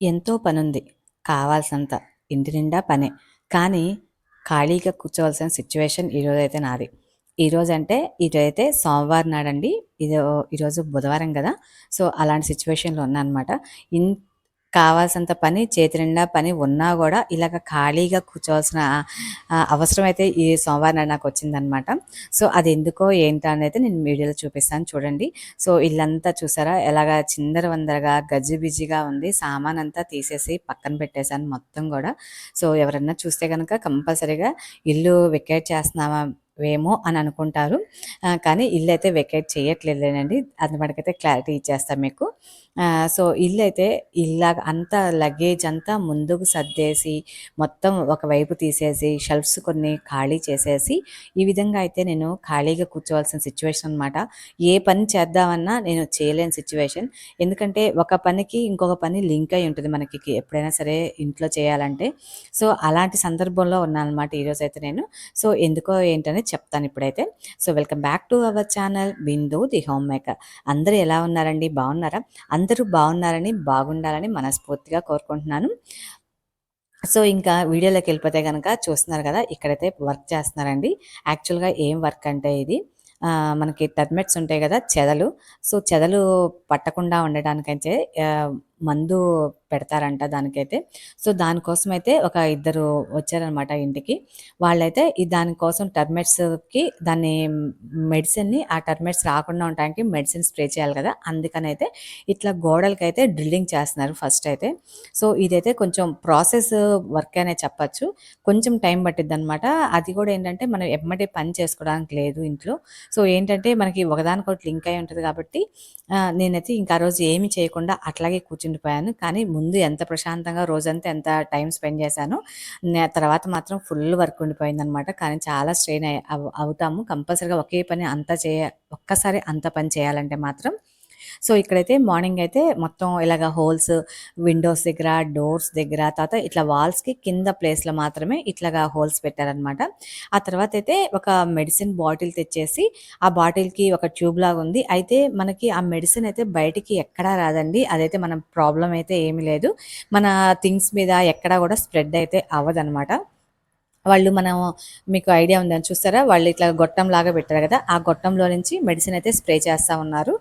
ఎంతో పనుంది. కావాల్సినంత. ఇంటి నిండా పనే. కానీ ఖాళీగా కూర్చోవాల్సిన సిట్యుయేషన్ ఈరోజైతే నాది. ఈరోజైతే సోమవారం నాడండి. ఈరోజు బుధవారం గదా! సో, అలాంటి సిట్యుయేషన్‌లో ఉన్నా అనమాట. ఇన్ కావాల్సినంత పని, చేతి నిండా పని ఉన్నా గూడా ఇలాగ ఖాళీగా కూర్చోవాల్సిన అవసరం అయితే ఈ సోమవారం నాడు నాకొచ్చిందనమాట. సో, అదెందుకో ఏంటో అనేది నేను వీడియోలో చూపిస్తాను చూడండి. సో, ఇల్లంతా చూసారా ఎలాగా చిందరవందరగా గజిబిజిగా ఉంది. సామానంతా తీసేసి పక్కన పెట్టేశాను మొత్తం గూడా. సో, ఎవరన్నా చూస్తే గనక కంపల్సరీగా ఇల్లు వెకేట్ చేస్తున్నావా వేమో అని అనుకుంటారు. కానీ ఇల్లయితే వెకేట్ చేయట్లేదులేనండి. అది మటుకైతే క్లారిటీ ఇచ్చేస్తా మీకు. సో, ఇల్లాగ అంతా లగేజ్ అంతా ముందుకు సర్దేసి, మొత్తం ఒకవైపు తీసేసి, షెల్ఫ్స్ కొన్ని ఖాళీ చేసేసి, ఈ విధంగా అయితే నేను ఖాళీగా కూర్చోవాల్సిన సిట్యుయేషన్ అనమాట. ఏ పని చేద్దామన్నా నేను చేయలేని సిట్యుయేషన్. ఎందుకంటే ఒక పనికి ఇంకొక పని లింక్ అయి ఉంటుంది మనకి ఎప్పుడైనా సరే ఇంట్లో చేయాలంటే. సో, అలాంటి సందర్భంలో ఉన్నాననమాట ఈరోజైతే నేను. సో, ఎందుకో ఏంటనేది చెప్తాను ఇప్పుడైతే. So, welcome back to our channel Bindu the home maker. అందరూ ఎలా ఉన్నారండి? బాగున్నారా? అందరూ బాగున్నారని, బాగుండాలని మనస్ఫూర్తిగా కోరుకుంటున్నాను. సో, ఇంకా వీడియోలోకెళ్ళిపోతే గనక చూస్తున్నారు గదా! ఇక్కడైతే వర్క్ చేస్తున్నారండి. యాక్చువల్‌గా ఏం వర్క్ అంటే ఇది మనకి టర్మైట్స్ ఉంటాయి గదా! చెదలు. సో, చెదలు పట్టకుండా ఉండడానికైతే మందు పెడతారంట దానికైతే. సో, దానికోసమైతే ఒక ఇద్దరు వచ్చారనమాట ఇంటికి. వాళ్ళైతే దానికోసం టర్మైట్స్‌కి మెడిసిన్‌ని ఆ టర్మైట్స్ రాకుండా ఉండటానికి మెడిసిన్ స్ప్రే చేయాలి గదా! అందుకనైతే ఇట్లా గోడలకైతే డ్రిల్లింగ్ చేస్తున్నారు ఫస్ట్ అయితే. సో, ఇదైతే కొంచెం ప్రాసెస్ వర్క్ అనే చెప్పచ్చు. కొంచెం టైం పట్టిద్దనమాట. అది కూడా ఏంటంటే మనం ఎమ్మటే పని చేసుకోవడానికి లేదు ఇంట్లో. సో, ఏంటంటే మనకి ఒకదానికొకటి లింక్ అయి ఉంటది కాబట్టి నేనైతే ఇంకా ఆ రోజు ఏమి చేయకుండా అట్లాగే కూర్చుండిపోయాను. కానీ ముందు ఎంత ప్రశాంతంగా రోజంతా ఎంత టైం స్పెండ్ చేశానో తర్వాత మాత్రం ఫుల్ వర్క్ ఉండిపోయిందనమాట. కానీ చాలా స్ట్రెయిన్ అవుతాము. కంపల్సరీగా ఒకే పని ఒక్కసారి అంత పని చేయాలంటే మాత్రం. సో, ఇక్కడైతే మార్నింగ్ అయితే మొత్తం ఇలాగ హోల్స్ విండోస్ దగ్గర, డోర్స్ దగ్గర, తర్వాత ఇట్లా వాల్స్‌కి కింద ప్లేస్‌లో మాత్రమే ఇట్లాగా హోల్స్ పెట్టారనమాట. ఆ తర్వాతయితే ఒక మెడిసిన్ బాటిల్ తెచ్చేసి, ఆ బాటిల్‌కి ఒక ట్యూబ్ లాగుంది. అయితే మనకి ఆ మెడిసిన్ అయితే బయటికి ఎక్కడా రాదండి. అదైతే మన ప్రాబ్లమ్ అయితే ఏమీ లేదు. మన థింగ్స్ మీద ఎక్కడా గూడా స్ప్రెడ్ అయితే అవ్వదనమాట. మనం మీకు ఐడియా ఉందని చూసారా? వాళ్ళు ఇట్లా గొట్టంలాగా పెట్టారు గదా! ఆ గొట్టంలో నుంచి మెడిసిన్ అయితే స్ప్రే చేస్తా ఉన్నారు.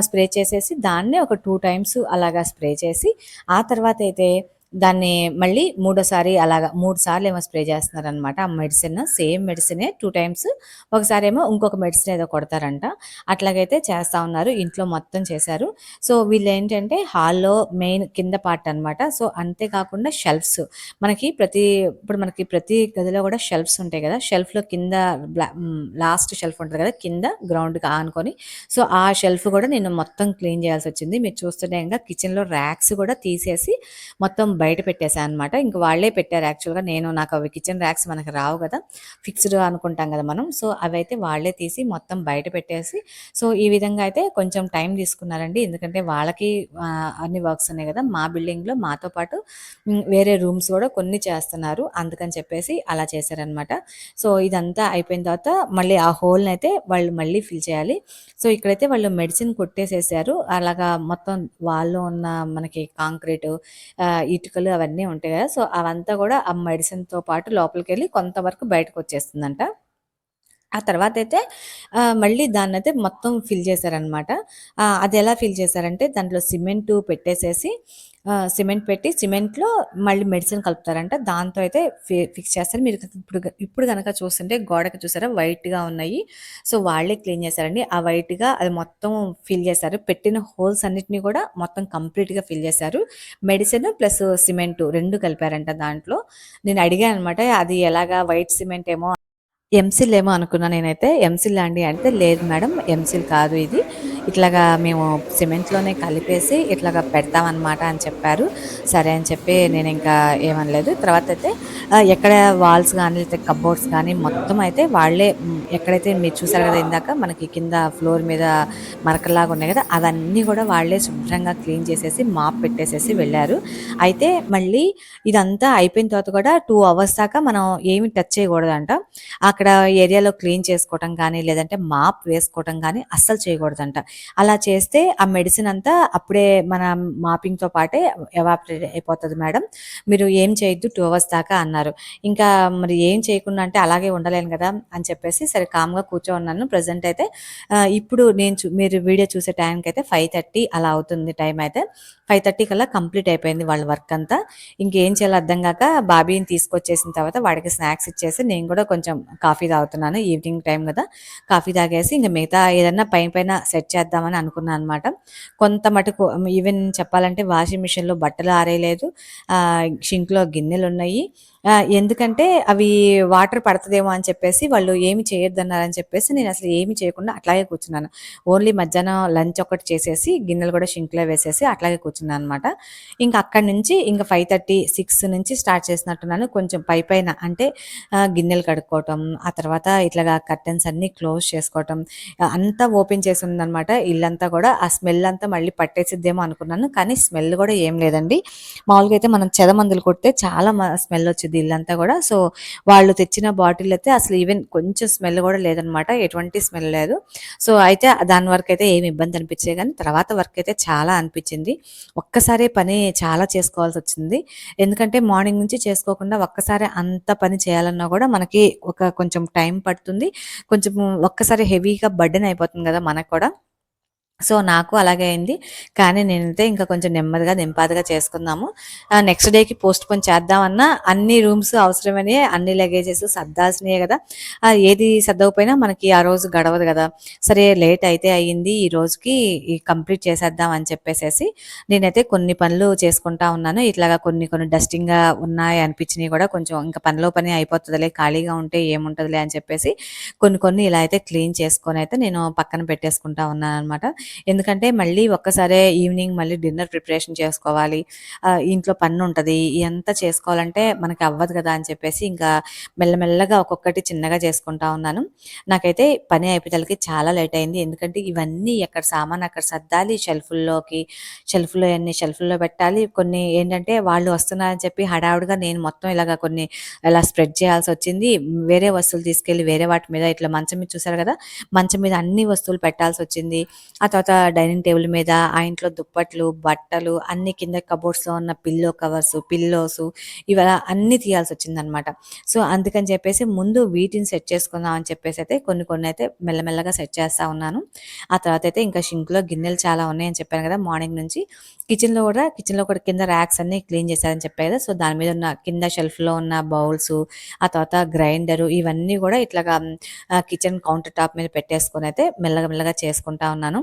స్ప్రే చేసేసి దాన్నే ఒక 2 టైమ్స్ అలాగా స్ప్రే చేసి, ఆ తర్వాతయితే దాన్ని మళ్ళీ మూడోసారి అలాగా 3 సార్లేమో స్ప్రే చేస్తున్నారనమాట. ఆ మెడిసిన్ సేమ్ మెడిసినే 2 టైమ్స్. ఒకసారేమో ఇంకొక మెడిసిన్ ఏదో కొడతారంట. అట్లాగైతే చేస్తా ఉన్నారు. ఇంట్లో మొత్తం చేశారు. సో, వీళ్ళేంటంటే హాల్‌లో మెయిన్ కింద పార్ట్ అనమాట. సో, అంతే కాకుండా షెల్ఫ్స్ ఇప్పుడు మనకి ప్రతి గదిలో కూడా షెల్ఫ్స్ ఉంటాయి కదా! షెల్ఫ్‌లో కింద లాస్ట్ షెల్ఫ్ ఉంటది కదా! కింద గ్రౌండ్‌కి ఆనుకొని. సో, ఆ షెల్ఫ్ కూడా నేను మొత్తం క్లీన్ చేయాల్సొచ్చింది. మీరు చూస్తుంటే గనక కిచెన్‌లో ర్యాక్స్ కూడా తీసేసి మొత్తం బయట పెట్టేసా అనమాట. ఇంక వాళ్ళే పెట్టారు యాక్చువల్‌గా. నాకు అవి కిచెన్ ర్యాక్స్ మనకు రావు కదా! ఫిక్స్‌డ్ అనుకుంటాం కదా మనం. సో, అవైతే వాళ్ళే తీసి మొత్తం బయట పెట్టేసి, సో, ఈ విధంగా అయితే కొంచెం టైం తీసుకున్నారండి. ఎందుకంటే వాళ్ళకి అన్ని వర్క్స్ ఉన్నాయి కదా! మా బిల్డింగ్‌లో మాతో పాటు వేరే రూమ్స్ కూడా కొన్ని చేస్తున్నారు. అందుకని చెప్పేసి అలా చేశారనమాట. సో, ఇదంతా అయిపోయిన తర్వాత మళ్ళీ ఆ హోల్‌నయితే వాళ్ళు మళ్ళీ ఫిల్ చేయాలి. సో, ఇక్కడైతే వాళ్ళు మెడిసిన్ కొట్టేసేసారు. అలాగా మొత్తం వాల్‌లో ఉన్న మనకి కాంక్రీటు, ఇటుకలు అవన్నీ ఉంటాయి కదా! సో, అవంతా కూడా ఆ మెడిసిన్‌తో పాటు లోపలికెళ్ళి కొంతవరకు బయటకొచ్చేస్తుందంట. ఆ తర్వాతయితే మళ్ళీ దాన్నయితే మొత్తం ఫిల్ చేశారనమాట. అదెలా ఫిల్ చేశారంటే దాంట్లో సిమెంట్ పెట్టి సిమెంట్‌లో మళ్ళీ మెడిసిన్ కలుపుతారంట. దాంతో అయితే ఫిక్స్ చేస్తారు. మీరు ఇప్పుడు గనక చూస్తుంటే గోడకి చూసారా వైట్‌గా ఉన్నాయి. సో, వాళ్ళే క్లీన్ చేశారండి. ఆ వైట్‌గా అది మొత్తం ఫిల్ చేశారు. పెట్టిన హోల్స్ అన్నిటిని కూడా మొత్తం కంప్లీట్‌గా ఫిల్ చేశారు. మెడిసిన్ ప్లస్ సిమెంటు 2 కలిపారంట దాంట్లో. నేను అడిగాననమాట. అది ఎలాగా వైట్ సిమెంట్ ఏమో ఎంసిల్ ఏమో అనుకున్నా నేనైతే. ఎంసిలా అండి అంటే, లేదు మేడం ఎంసిల్ కాదు ఇది. ఇట్లాగా మేము సిమెంట్‌లోనే కలిపేసి ఇట్లాగా పెడతామనమాట అని చెప్పారు. సరే అని చెప్పి నేనింకా ఏమనలేదు. తర్వాతయితే ఎక్కడ వాల్స్ గానీ, లేతే కబోర్డ్స్ గానీ మొత్తం అయితే వాళ్ళే ఎక్కడైతే మీరు చూసారు గదా! ఇందాక మనకి కింద ఫ్లోర్ మీద మరకల్లాగా ఉన్నాయి గదా! అవన్నీ గూడా వాళ్ళే శుభ్రంగా క్లీన్ చేసేసి, మాప్ పెట్టేసేసి వెళ్ళారు. అయితే మళ్ళీ ఇదంతా అయిపోయిన తర్వాత కూడా 2 అవర్స్ దాకా మనం ఏమి టచ్ చేయకూడదంట. అక్కడ ఏరియాలో క్లీన్ చేసుకోవటం కానీ, లేదంటే మాప్ వేసుకోవటం గానీ అస్సలు చేయకూడదంట. అలా చేస్తే ఆ మెడిసిన్ అంతా అప్పుడే మన మాపింగ్‌తో పాటే ఎవాపరేట్ అయిపోతది మేడం. మీరు ఏం చేయొద్దు 2 అవర్స్ దాకా అన్నారు. ఇంకా మరి ఏం చేయకుండా అంటే అలాగే ఉండలేను గదా! అని చెప్పేసి సరే కామ్‌గా కూర్చోనున్నాను. ప్రెజెంట్ అయితే ఇప్పుడు నేను మీరు వీడియో చూసే టైంకయితే 5:30 అలా అవుతుంది టైం అయితే. 5:30 కల్లా కంప్లీట్ అయిపోయింది వాళ్ళ వర్క్ అంతా. ఇంకేం చేయాలో అర్థం గాక బాబీని తీసుకొచ్చేసిన తర్వాత వాడికి స్నాక్స్ ఇచ్చేసి నేను గూడా కొంచెం కాఫీ తాగుతున్నాను. ఈవినింగ్ టైం గదా! కాఫీ తాగేసి ఇంక మిగతా ఏదన్నా పైన సెట్ చేద్దామని అనుకున్నా అనమాట. కొంత మటుకు ఈవెన్ చెప్పాలంటే వాషింగ్ మిషన్‌లో బట్టలు ఆరేయలేదు. షింక్‌లో గిన్నెలున్నయి. ఎందుకంటే అవి వాటర్ పడతదేమో అని చెప్పేసి వాళ్ళు ఏమి చేయొద్దన్నారని చెప్పేసి నేనసలు ఏమి చేయకుండా అట్లాగే కూర్చున్నాను. ఓన్లీ మధ్యాహ్నం లంచ్ ఒకటి చేసేసి గిన్నెలు కూడా షింక్‌లో వేసేసి అట్లాగే కూర్చున్నాననమాట. ఇంక అక్కడి నుంచి ఇంక 5:30, 6 నుంచి స్టార్ట్ చేసినట్టున్నాను. కొంచెం పైన అంటే గిన్నెలు కడుక్కోవటం, ఆ తర్వాత ఇట్లాగా కర్టెన్స్ అన్నీ క్లోజ్ చేసుకోవటం, అంతా ఓపెన్ చేసి ఉందనమాట ఇల్లంతా కూడా. ఆ స్మెల్ అంతా మళ్ళీ పట్టేసిద్దేమో అనుకున్నాను. కానీ స్మెల్ కూడా ఏం లేదండి. మామూలుగా అయితే మనం చెదమందులు కొడితే చాలా స్మెల్ వచ్చిద్ది ఇల్లంతా కూడా. సో, వాళ్ళు తెచ్చిన బాటిల్ అయితే అసలు ఈవెన్ కొంచెం స్మెల్ కూడా లేదనమాట. ఎటువంటి స్మెల్ లేదు. సో, అయితే దాని వరకైతే ఏమి ఇబ్బంది అనిపించలేదు గానీ, తర్వాత వర్క్ అయితే చాలా అనిపించింది. ఒక్కసారే పని చాలా చేసుకోవాల్సొచ్చింది. ఎందుకంటే మార్నింగ్ నుంచి చేసుకోకుండా ఒక్కసారే అంత పని చేయాలన్నా కూడా మనకి కొంచెం టైం పడుతుంది. కొంచెం ఒక్కసారి హెవీగా బర్డెన్ అయిపోతుంది కదా మనకు కూడా. సో, నాకు అలాగే అయింది. కానీ నేనైతే ఇంకా కొంచెం నెమ్మదిగా, నింపాదిగా చేసుకుందాము. నెక్స్ట్ డేకి పోస్ట్‌పోన్ చేద్దామన్నా అన్ని రూమ్స్ అవసరమనే అన్ని లగేజెస్ సర్దాల్సినయే గదా! ఏది సర్దకపోయినా మనకి ఆ రోజు గడవదు గదా! సరే లేట్ అయితే అయ్యింది. ఈ రోజుకి కంప్లీట్ చేసేద్దాం అని చెప్పేసేసి నేనైతే కొన్ని పనులు చేసుకుంటా ఉన్నాను. ఇట్లాగా కొన్ని కొన్ని డస్టింగ్‌గా ఉన్నాయి అనిపించినయి గూడా కొంచెం ఇంక పనిలో పని అయిపోతదిలే ఖాళీగా ఉంటే ఏముంటదిలే అని చెప్పేసి కొన్ని కొన్ని ఇలా అయితే క్లీన్ చేసుకొనైతే నేను పక్కన పెట్టేసుకుంటా ఉన్నాననమాట. ఎందుకంటే మళ్ళీ ఒక్కసారే ఈవినింగ్ మళ్ళీ డిన్నర్ ప్రిపరేషన్ చేసుకోవాలి. ఇంట్లో పనుంటది. ఇయంతా చేసుకోవాలంటే మనకి అవ్వదు కదా! అని చెప్పేసి ఇంకా మెల్లమెల్లగా ఒక్కొక్కటి చిన్నగా చేసుకుంటా ఉన్నాను. నాకైతే పని అయిపోయేతలకి చాలా లేట్ అయింది. ఎందుకంటే ఇవన్నీ ఎక్కడ సామాను అక్కడ సర్దాలి. షెల్ఫ్‌లో అన్ని షెల్ఫ్‌లో పెట్టాలి. కొన్ని ఏంటంటే వాళ్ళు వస్తున్నారని చెప్పి హడావుడిగా నేను మొత్తం ఇలాగ కొన్ని ఇలా స్ప్రెడ్ చేయాల్సొచ్చింది. వేరే వస్తువులు తీసుకెళ్ళి వేరే వాటి మీద ఇట్లా మంచం మీద చూసారు కదా! మంచం మీద అన్ని వస్తువులు పెట్టాల్సొచ్చింది. ఆ తర్వాత డైనింగ్ టేబుల్ మీద ఆ ఇంట్లో దుప్పట్లు, బట్టలు అన్నీ కింద కబోర్డ్స్‌లో ఉన్న పిల్లో కవర్సు, పిల్లోసు ఇవలా అన్నీ తీయాల్సొచ్చిందనమాట. సో, అందుకని చెప్పేసి ముందు వీటిని సెట్ చేసుకుందాం అని చెప్పేసైతే కొన్ని కొన్నయితే మెల్లమెల్లగా సెట్ చేస్తా ఉన్నాను. ఆ తర్వాతయితే ఇంకా షింక్‌లో గిన్నెలు చాలా ఉన్నాయని చెప్పాను కదా! మార్నింగ్ నుంచి. కిచెన్‌లో కూడా కింద ర్యాక్స్ అన్నీ క్లీన్ చేశానని చెప్పా కదా! సో, దాని మీద ఉన్న కింద షెల్ఫ్‌లో ఉన్న బౌల్సు, ఆ తర్వాత గ్రైండరు ఇవన్నీ గూడా ఇట్లాగా కిచెన్ కౌంటర్ టాప్ మీద పెట్టేసుకొనైతే మెల్లగా మెల్లగా చేసుకుంటా ఉన్నాను.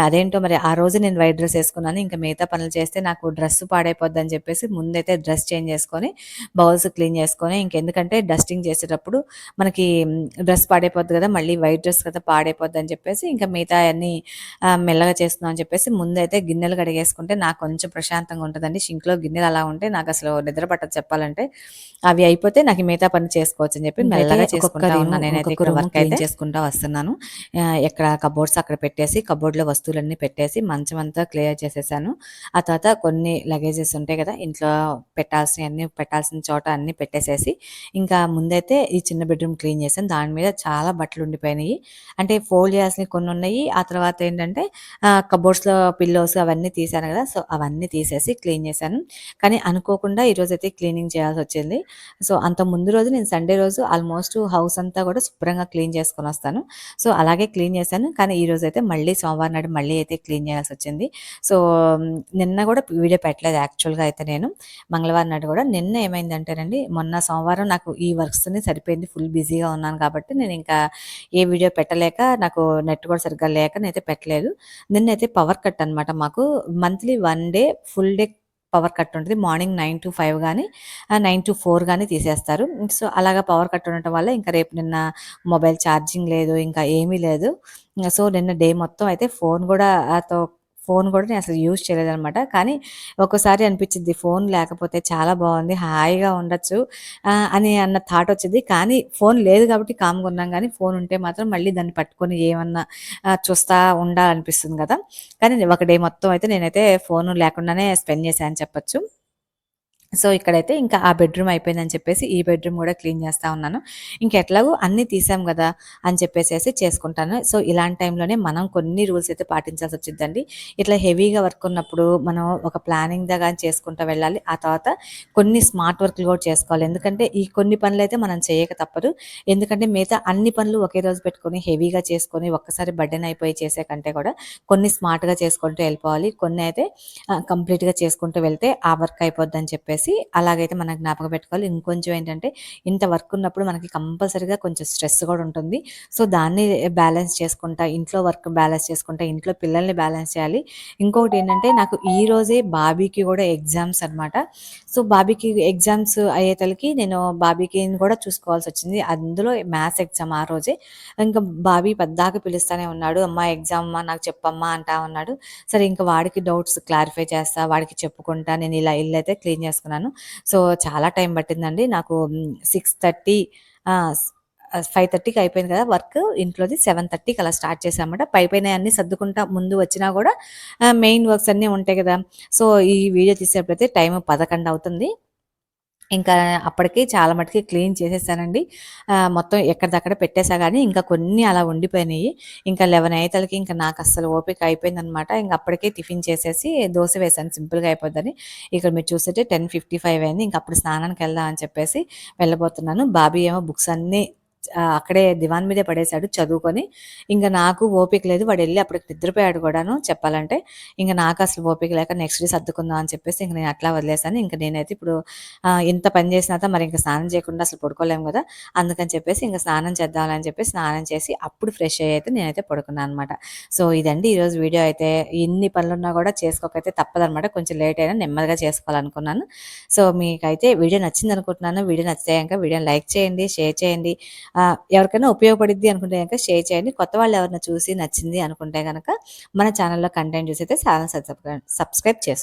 అదేంటో మరి ఆ రోజు నేను వైట్ డ్రెస్ ఏసుకున్నాను. ఇంక మిగతా పనులు చేస్తే నాకు డ్రెస్ పాడైపోద్దని చెప్పేసి ముందైతే డ్రెస్ చేంజ్ చేసుకొని, బౌల్స్ క్లీన్ చేసుకొని ఇంకెందుకంటే డస్టింగ్ చేసేటప్పుడు మనకి డ్రెస్ పాడైపోద్ది కదా! మళ్ళీ వైట్ డ్రెస్ కదా పాడైపోద్దని చెప్పేసి ఇంకా మిగతాయన్నీ మెల్లగా చేసుకుందాం అని చెప్పేసి ముందైతే గిన్నెలు కడిగేసుకుంటే నాకు కొంచెం ప్రశాంతంగా ఉంటదండి. షింక్‌లో గిన్నెలు అలా ఉంటే నాకసలు నిద్ర పట్టదు చెప్పాలంటే. అవి అయిపోతే నాకు ఈ మిగతా పని చేసుకోవచ్చని చెప్పి ఇంకైతే మెల్లగా ఒక్కొక్క చేసుకుంటా రీము ఉన్నా నేనైతే ఒక్కొక్క ఇక్కడ రూము వర్క్ క్లీన్ అయితే. చేసుకుంటా వస్తున్నాను. ఎక్కడ కబోర్డ్స్ అక్కడ పెట్టేసి కబోర్డ్‌లో వస్తువులన్నీ పెట్టేసి మంచమంతా క్లియర్ చేసేసాను. ఆ తర్వాత కొన్ని లగేజెస్ ఉంటాయి కదా! ఇంట్లో పెట్టాల్సిన చోట అన్నీ పెట్టేసేసి, ఇంకా ముందైతే ఈ చిన్న బెడ్‌రూమ్ క్లీన్ చేశాను. దాని మీద చాలా బట్టలు ఉండిపోయినాయి. అంటే ఫోల్డ్ చేయాల్సినవి కొన్నున్నాయి. ఆ తర్వాత ఏంటంటే కబోర్డ్స్‌లో పిల్లోస్ అవన్నీ తీశాను కదా! సో, అవన్నీ తీసేసి క్లీన్ చేశాను. కానీ అనుకోకుండా ఈరోజైతే క్లీనింగ్ చేయాల్సొచ్చింది. సో, అంత ముందు రోజు నేను సండే రోజు ఆల్మోస్ట్ హౌస్ అంతా కూడా శుభ్రంగా క్లీన్ చేసుకొనొస్తాను. సో, అలాగే క్లీన్ చేశాను. కానీ ఈరోజైతే మళ్ళీ సోమవారం నాడు మళ్ళీ అయితే క్లీన్ చేయాల్సొచ్చింది. సో, నిన్న కూడా వీడియో పెట్టలేదు యాక్చువల్‌గా అయితే నేను. మంగళవారం నాడు కూడా. నిన్న ఏమైందంటేనండి, మొన్న సోమవారం నాకు ఈ వర్క్స్‌తోనే సరిపోయింది. ఫుల్ బిజీగా ఉన్నాను కాబట్టి నేనింకా ఏ వీడియో పెట్టలేక నాకు నెట్ కూడా సరిగ్గా లేక నేనైతే పెట్టలేదు. నిన్నైతే పవర్ కట్ అనమాట మాకు. Monthly 1 day full day power cut ఉంటది. మార్నింగ్ 9-5 గాని 9-4 గాని తీసేస్తారు. సో, అలాగా పవర్ కట్ ఉండటం వల్ల ఇంకా రేపు నిన్న మొబైల్ ఛార్జింగ్ లేదు. ఇంకా ఏమీ లేదు. సో, నిన్న డే మొత్తం అయితే ఫోను గూడా నేనసలు యూజ్ చేయలేదనమాట. కానీ ఒక్కోసారి అనిపిచ్చిద్ది ఫోను లేకపోతే చాలా బావుంది. హాయిగా ఉండొచ్చు అన్న థాట్ వచ్చిద్ది. కానీ ఫోను లేదు కాబట్టి కామ్‌గా ఉన్నాం గానీ, ఫోను ఉంటే మాత్రం మళ్ళీ దాన్ని పట్టుకొని ఏమన్నా చూస్తా ఉండాలనిపిస్తుంది గదా! కానీ ఒక డే మొత్తం అయితే నేనైతే ఫోను లేకుండానే స్పెండ్ చేశా అని చెప్పొచ్చు. సో, ఇక్కడైతే ఇంకా ఆ బెడ్‌రూమ్ అయిపోయిందని చెప్పేసి, ఈ బెడ్‌రూమ్ గూడా క్లీన్ చేస్తా ఉన్నాను. ఇంకెట్లాగో అన్నీ తీసాం గదా! అని చెప్పేసేసి చేసుకుంటాను. సో, ఇలాంటి టైంలోనే మనం కొన్ని రూల్స్ అయితే పాటించాల్సొచ్చిద్దండి. ఇట్లా హెవీగా వర్క్ ఉన్నప్పుడు మనం ఒక ప్లానింగ్‌గా చేసుకుంటా వెళ్ళాలి. ఆ తర్వాత కొన్ని స్మార్ట్ వర్క్‌లు గూడా చేసుకోవాలి. ఎందుకంటే, ఈ కొన్ని పనులైతే మనం చేయక తప్పదు. ఎందుకంటే, మిగతా అన్ని పనులు ఒకే రోజు పెట్టుకొని హెవీగా చేసుకొని ఒక్కసారి బర్డెన్ అయిపోయి చేసే కంటే కూడా కొన్ని స్మార్ట్‌గా చేసుకుంటూ వెళ్ళిపోవాలి. కొన్ని అయితే కంప్లీట్‌గా చేసుకుంటూ వెళ్తే ఆ వర్క్ అయిపోద్దని చెప్పేసి అలాగైతే మనం జ్ఞాపకం పెట్టుకోవాలి. ఇంకొంచెం ఏంటంటే ఇంత వర్క్ ఉన్నప్పుడు మనకి కంపల్సరీగా కొంచెం స్ట్రెస్ కూడా ఉంటుంది. సో, దాన్ని బ్యాలెన్స్ చేసుకుంటా, ఇంట్లో వర్క్ బ్యాలెన్స్ చేసుకుంటా, ఇంట్లో పిల్లల్ని బ్యాలెన్స్ చేయాలి. ఇంకొకటి ఏంటంటే నాకు ఈరోజే బాబీకి కూడా ఎగ్జామ్స్ అనమాట. సో, బాబీకి ఎగ్జామ్స్ అయ్యేతలకి నేను బాబీకిని కూడా చూసుకోవాల్సొచ్చింది. అందులో మ్యాథ్స్ ఎగ్జామ్ ఆ రోజే. ఇంకా బాబీ పద్దాక పిలుస్తానే ఉన్నాడు. "అమ్మా ఎగ్జామ్ అమ్మా నాకు చెప్పమ్మా" అంటా ఉన్నాడు. సరే ఇంక వాడికి డౌట్స్ క్లారిఫై చేస్తా, వాడికి చెప్పుకుంటా నేను ఇలా ఇల్లయితే క్లీన్ చేసుకున్నాను. సో, చాలా టైం పట్టిందండి. నాకు 6:30 ఆహ్, 5:30కి అయిపోయింది కదా! వర్క్ ఇంట్లోది. 7:30కి అలా స్టార్ట్ చేశామన్నమాట. పైపైనయన్నీ సర్దుకుంటా ముందు వచ్చినా గూడా మెయిన్ వర్క్స్ అన్నీ ఉంటాయి కదా! సో, ఈ వీడియో తీసేటప్పుడైతే టైము 11 అవుతుంది. ఇంకా అప్పటికి చాలా మటికి క్లీన్ చేసేసానండి. మొత్తం ఎక్కడిదక్కడ పెట్టేసా గానీ, ఇంకా కొన్ని అలా ఉండిపోయినియి. ఇంకా 11 అయ్యేతలకి ఇంక నాకస్సలు ఓపిక అయిపోయిందనమాట. ఇంక అప్పటికే టిఫిన్ చేసేసి దోస వేశాను సింపుల్‌గా అయిపోద్దని. ఇక్కడ మీరు చూస్తుంటే 10:55 అయింది. ఇంక అప్పుడు స్నానానికెళ్దాం అని చెప్పేసి వెళ్ళబోతున్నాను. బాబీ ఏమో బుక్స్ అన్నీ అక్కడే దివాన్ మీదే పడేశాడు చదువుకొని. ఇంక నాకు ఓపిక లేదు. వాడెళ్ళి అప్పటికి నిద్రపోయాడు కూడాను చెప్పాలంటే. ఇంక నాకసలు ఓపిక లేక నెక్స్ట్ డే సర్దుకుందాం అని చెప్పేసి ఇంక నేను అట్లా వదిలేసాను. ఇంక నేనైతే ఇప్పుడు ఇంత పని చేసిన తర్వాత మరి ఇంక స్నానం చేయకుండా అసలు పడుకోలేము గదా! అందుకని చెప్పేసి ఇంక స్నానం చేద్దాంలే అని చెప్పేసి స్నానం చేసి అప్పుడు ఫ్రెష్ అయ్యి అయితే నేనైతే పడుకున్నాను అనమాట. సో, ఇదండి ఈరోజు వీడియో అయితే. ఎన్ని పనులున్నా గూడా చేసుకోకైతే తప్పదనమాట. కొంచెం లేట్ అయినా నెమ్మదిగా చేసుకోవాలనుకున్నాను. సో, మీకైతే వీడియో నచ్చిందనుకుంటున్నాను. వీడియో నచ్చితే గనక వీడియోని లైక్ చేయండి, షేర్ చేయండి. ఎవరికైనా ఉపయోగపడిద్ది అనుకుంటే గనక షేర్ చేయండి. కొత్త వాళ్ళు ఎవరైనా చూసి నచ్చింది అనుకుంటే గనక మన ఛానెల్‌లో కంటెంట్ చూసి అయితే ఛానెల్ సబ్స్క్రైబ్ చేసుకోండి.